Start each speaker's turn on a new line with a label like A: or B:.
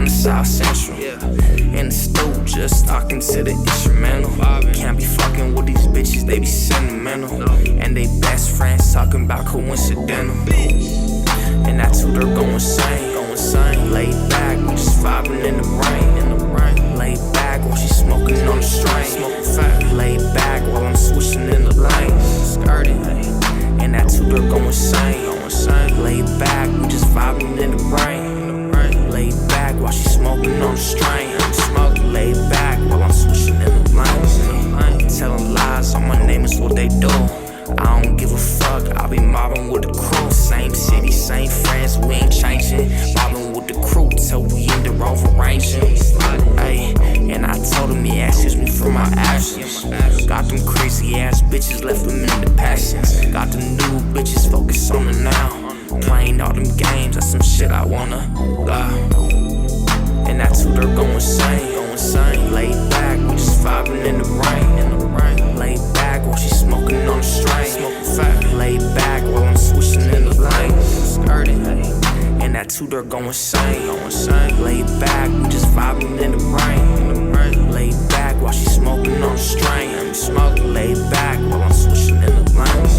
A: the South Central. In the stoop, just talking to the instrumental. Can't be fucking with these bitches, they be sentimental. And they best friends talking about coincidental. And that two, they're going insane. Laid back, we just vibing in the rain. Laid back while she smoking on the strain. Laid back while I'm switching in the lanes. Skirting, and that two, they're going insane. Laid back, we just vibing in the rain. Laid back while she smoking on the strain. Laid back while I'm switching in the lanes. Telling lies, all my name is what they do. I don't give a fuck, I be mobbing with the crew. Same city, same friends, we ain't changing. Mobbing with the crew till we end the Rover ranging. Ay, and I told him he excuse me for my actions. Got them crazy ass bitches, left them in the passions. Got them new bitches, focus on the now. Playing all them games, that's some shit I wanna. And that's who they're going insane. Laid back, we just vibing in the rain. Laid back while she smoking on the strain. Laid back while I'm switching in the lanes. And that's who they're going insane. Laid back, we just vibing in the rain. Laid back while she smoking on the strain. Laid back while I'm switching in the lanes.